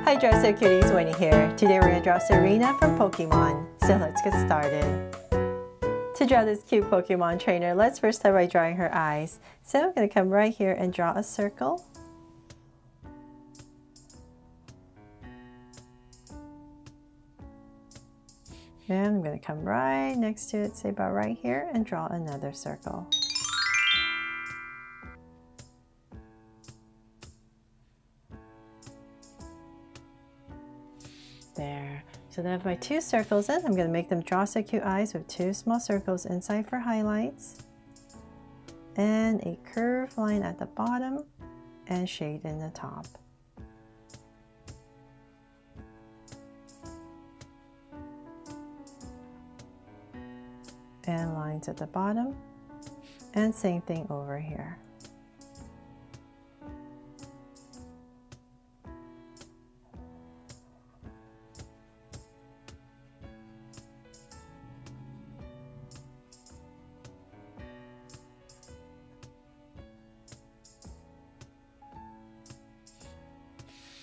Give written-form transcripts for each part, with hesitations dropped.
Hi Draw So Cuties, Winnie here. Today we're going to draw Serena from Pokemon. So let's get started. To draw this cute Pokemon trainer, let's first start by drawing her eyes. So I'm going to come right here and draw a circle. And I'm going to come right next to it, say about right here, and draw another circle. There. So then I have my two circles in. I'm going to make them Draw So Cute eyes with two small circles inside for highlights. And a curved line at the bottom and shade in the top. And lines at the bottom. And same thing over here.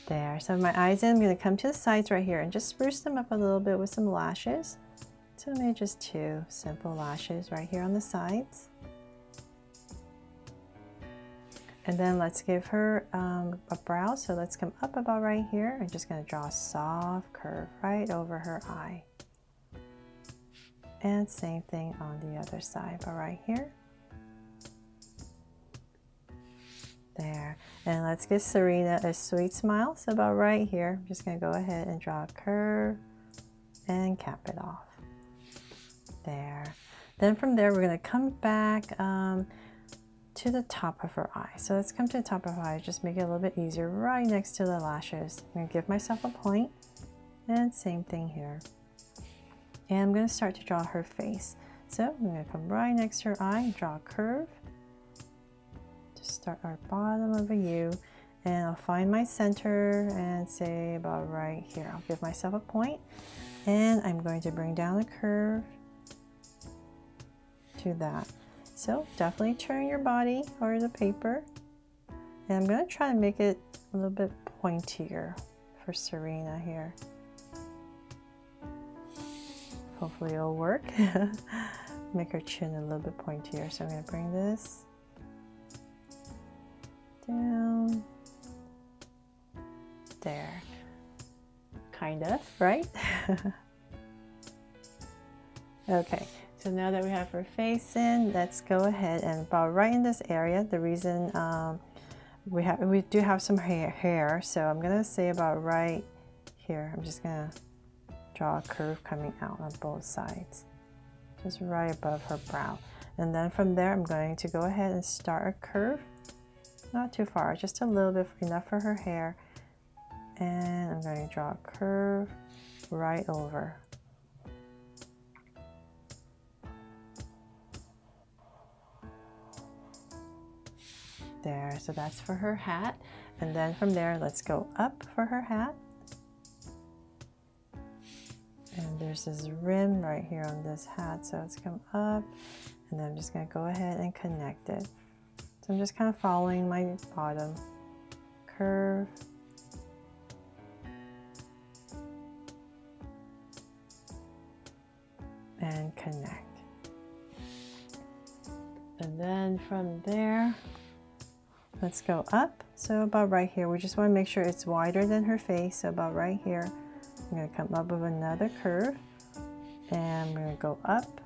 There, so my eyes in, I'm going to come to the sides right here and just spruce them up a little bit with some lashes. So I made just two simple lashes right here on the sides. And then let's give her a brow, so let's come up about right here. I'm just going to draw a soft curve right over her eye. And same thing on the other side, but right here. There, and let's give Serena a sweet smile. So about right here, I'm just going to go ahead and draw a curve and cap it off. There. Then from there, we're going to come back to the top of her eye. So let's come to the top of her eye, just make it a little bit easier right next to the lashes. I'm going to give myself a point, and same thing here. And I'm going to start to draw her face. So I'm going to come right next to her eye and draw a curve. Start our bottom of a U, and I'll find my center and say about right here. I'll give myself a point, and I'm going to bring down the curve to that. So definitely turn your body or the paper, and I'm going to try to make it a little bit pointier for Serena here. Hopefully it'll work. Make her chin a little bit pointier. So I'm going to bring this down there, kind of, right? Okay, so now that we have her face in, let's go ahead and about right in this area. The reason we do have some hair, so I'm gonna say about right here. I'm just gonna draw a curve coming out on both sides, just right above her brow, and then from there I'm going to go ahead and start a curve. Not too far, just a little bit, enough for her hair. And I'm going to draw a curve right over. There, so that's for her hat. And then from there, let's go up for her hat. And there's this rim right here on this hat, so let's come up. And then I'm just going to go ahead and connect it. So I'm just kind of following my bottom curve. And connect. And then from there, let's go up. So about right here, we just want to make sure it's wider than her face. So about right here, I'm going to come up with another curve. And I'm going to go up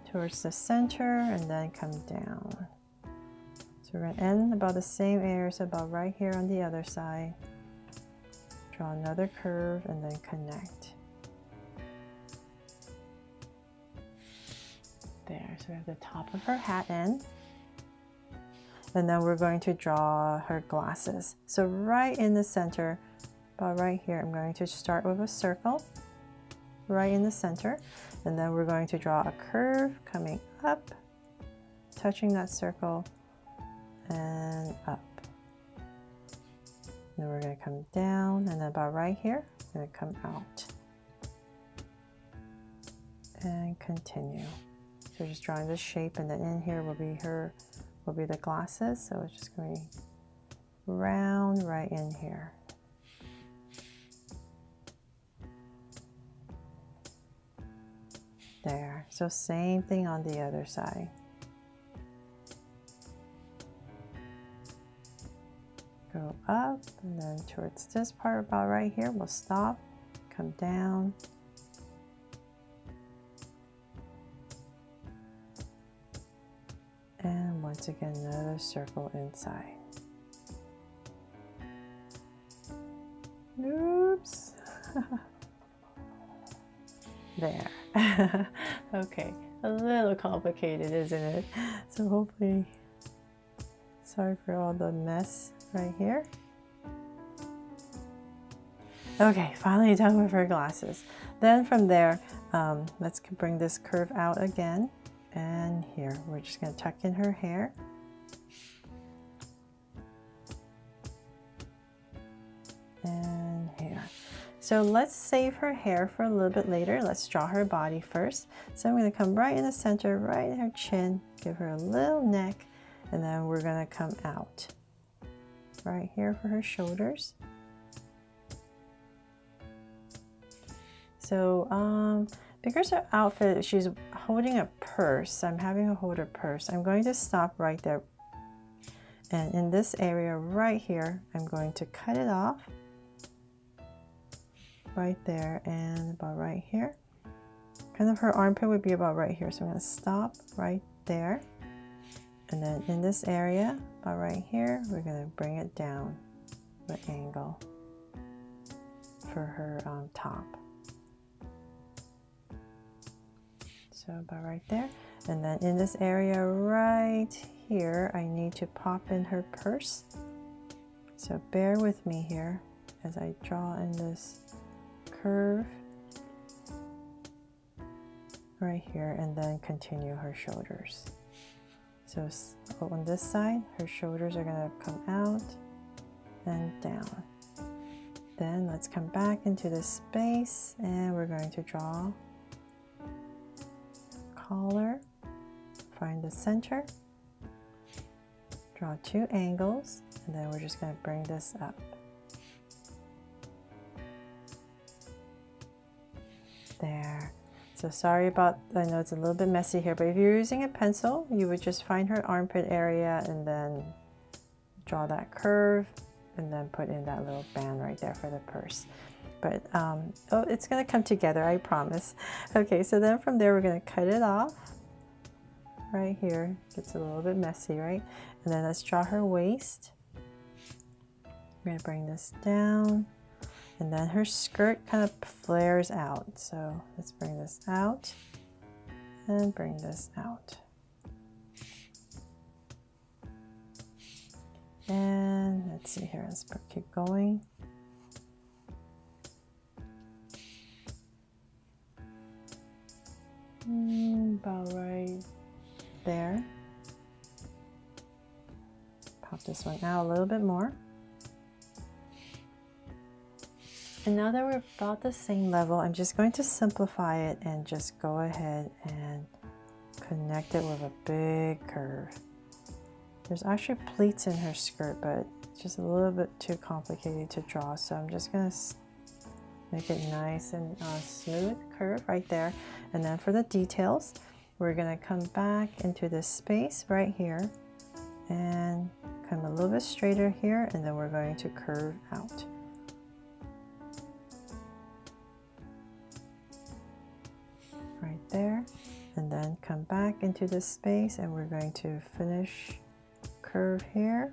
towards the center and then come down. So we're going to end about the same area, so about right here on the other side. Draw another curve and then connect. There, so we have the top of her hat end. And then we're going to draw her glasses. So right in the center, about right here, I'm going to start with a circle right in the center. And then we're going to draw a curve coming up, touching that circle, and up. Then we're going to come down, and then about right here, we're going to come out. And continue. So just drawing this shape, and then in here will be the glasses. So it's just going to be round right in here. There. So same thing on the other side. Go up and then towards this part about right here, we'll stop, come down. And once again, another circle inside. Oops. There. Okay, a little complicated, isn't it? So hopefully, sorry for all the mess right here. Okay, finally done with her glasses. Then from there, let's bring this curve out again. And here, we're just going to tuck in her hair. And here. So let's save her hair for a little bit later. Let's draw her body first. So I'm going to come right in the center, right in her chin, give her a little neck, and then we're going to come out. Right here for her shoulders. So because her outfit, she's holding a purse. I'm having her hold her purse. I'm going to stop right there. And in this area right here, I'm going to cut it off. Right there and about right here. Kind of her armpit would be about right here. So I'm going to stop right there. And then in this area, about right here, we're going to bring it down the angle for her top. So about right there. And then in this area right here, I need to pop in her purse. So bear with me here as I draw in this curve right here and then continue her shoulders. So on this side, her shoulders are going to come out and down. Then let's come back into the space and we're going to draw collar, find the center, draw two angles, and then we're just going to bring this up. There. So sorry about, I know it's a little bit messy here, but if you're using a pencil, you would just find her armpit area and then draw that curve and then put in that little band right there for the purse. But oh, it's going to come together, I promise. Okay, so then from there we're going to cut it off right here. Gets a little bit messy, right? And then let's draw her waist. We're going to bring this down. And then her skirt kind of flares out. So let's bring this out and bring this out. And let's see here, let's keep going. About right there. Pop this one out a little bit more. And now that we're about the same level, I'm just going to simplify it and just go ahead and connect it with a big curve. There's actually pleats in her skirt, but it's just a little bit too complicated to draw. So I'm just going to make it nice and smooth curve right there. And then for the details, we're going to come back into this space right here and come a little bit straighter here, and then we're going to curve out. Right there, and then come back into this space and we're going to finish curve here,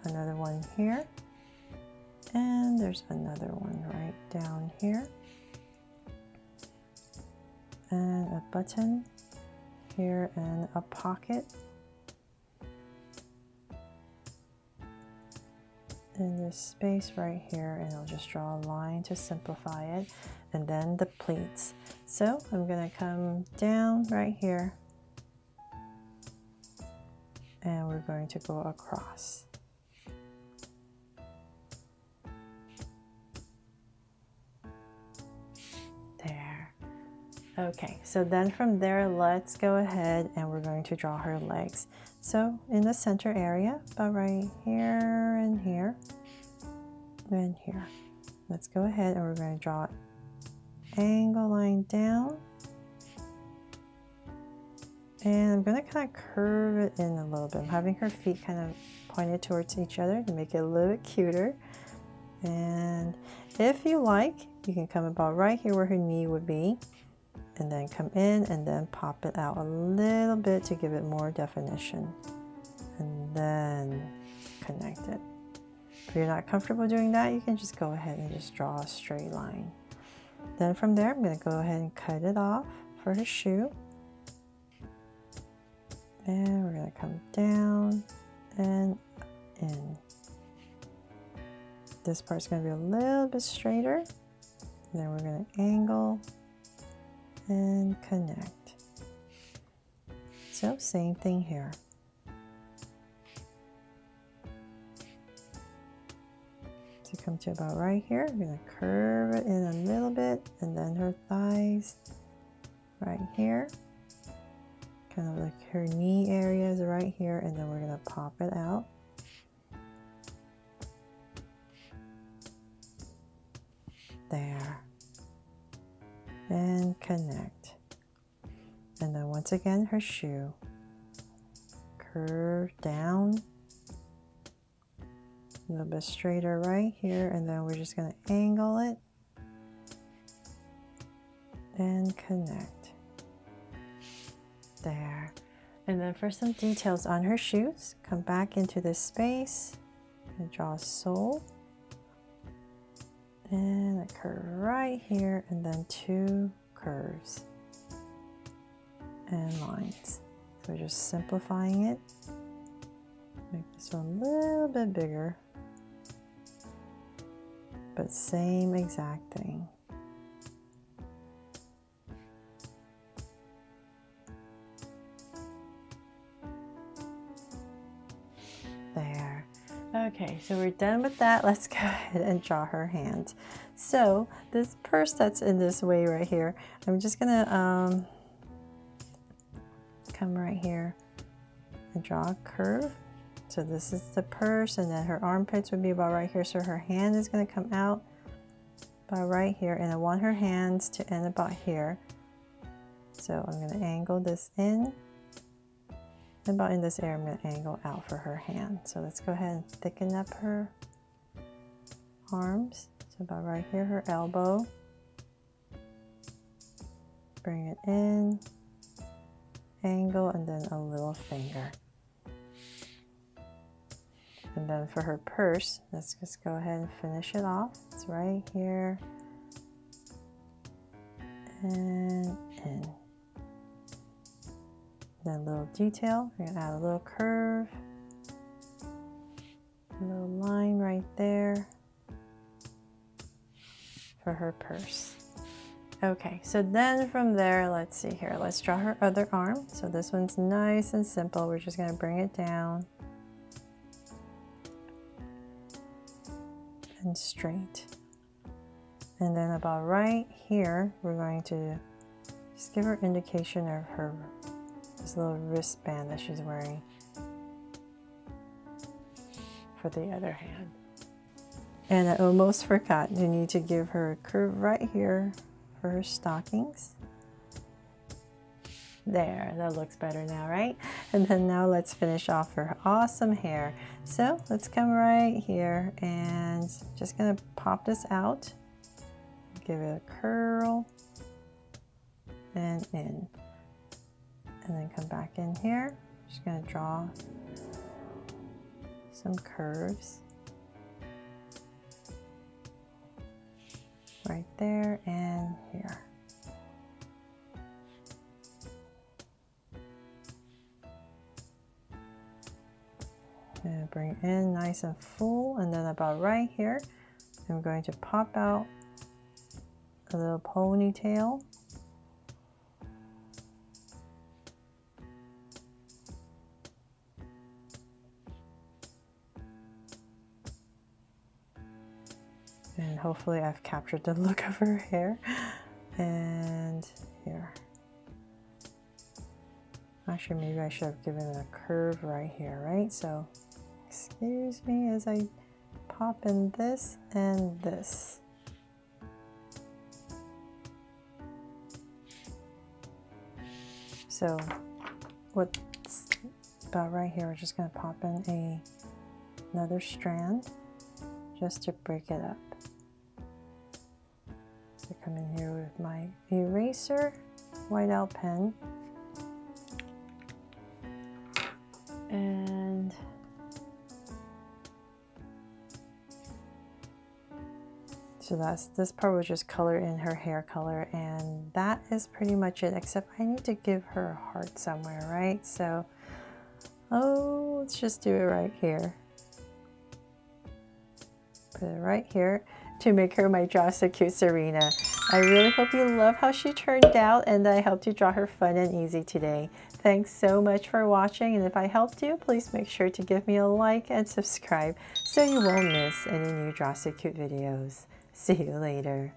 another one here, and there's another one right down here, and a button here and a pocket in this space right here, and I'll just draw a line to simplify it, and then the pleats. So I'm going to come down right here and we're going to go across. There. Okay, so then from there, let's go ahead and we're going to draw her legs. So in the center area, about right here and here and here. Let's go ahead and we're going to draw an angle line down. And I'm going to kind of curve it in a little bit. I'm having her feet kind of pointed towards each other to make it a little bit cuter. And if you like, you can come about right here where her knee would be, and then come in and then pop it out a little bit to give it more definition, and then connect it. If you're not comfortable doing that, you can just go ahead and just draw a straight line. Then from there, I'm going to go ahead and cut it off for her shoe. And we're going to come down and in. This part's going to be a little bit straighter. And then we're going to angle and connect. So same thing here. So come to about right here. We're going to curve it in a little bit, and then her thighs right here. Kind of like her knee area is right here, and then we're going to pop it out. There. And connect. And then once again, her shoe. Curve down. A little bit straighter right here, and then we're just going to angle it and connect. There. And then for some details on her shoes, come back into this space and draw a sole and a curve right here, and then two curves and lines. So we're just simplifying it. Make this one a little bit bigger, but same exact thing. There. Okay, so we're done with that. Let's go ahead and draw her hands. So this purse that's in this way right here, I'm just gonna come right here and draw a curve. So this is the purse, and then her armpits would be about right here. So her hand is going to come out about right here, and I want her hands to end about here. So I'm going to angle this in. About in this area, I'm going to angle out for her hand. So let's go ahead and thicken up her arms. So about right here, her elbow. Bring it in, angle, and then a little finger. And then for her purse, let's just go ahead and finish it off. It's right here and in. Then a little detail, we're gonna add a little curve, a little line right there for her purse. Okay, so then from there, let's see here, let's draw her other arm. So this one's nice and simple. We're just gonna bring it down and straight. And then about right here, we're going to just give her indication of her this little wristband that she's wearing for the other hand. And I almost forgot, you need to give her a curve right here for her stockings. There, that looks better now, right? And then now let's finish off her awesome hair. So let's come right here and just gonna pop this out, give it a curl and in. And then come back in here. Just gonna draw some curves right there and here. And bring it in nice and full, and then about right here, I'm going to pop out a little ponytail. And hopefully I've captured the look of her hair. And here. Actually, maybe I should have given it a curve right here, right? So excuse me as I pop in this and this. So what's about right here, we're just going to pop in another strand just to break it up. So come in here with my eraser, whiteout pen, and so this part was just color in her hair color, and that is pretty much it, except I need to give her a heart somewhere, right? So, let's just do it right here. Put it right here to make her my Draw So Cute Serena. I really hope you love how she turned out, and I helped you draw her fun and easy today. Thanks so much for watching, and if I helped you, please make sure to give me a like and subscribe so you won't miss any new Draw So Cute videos. See you later.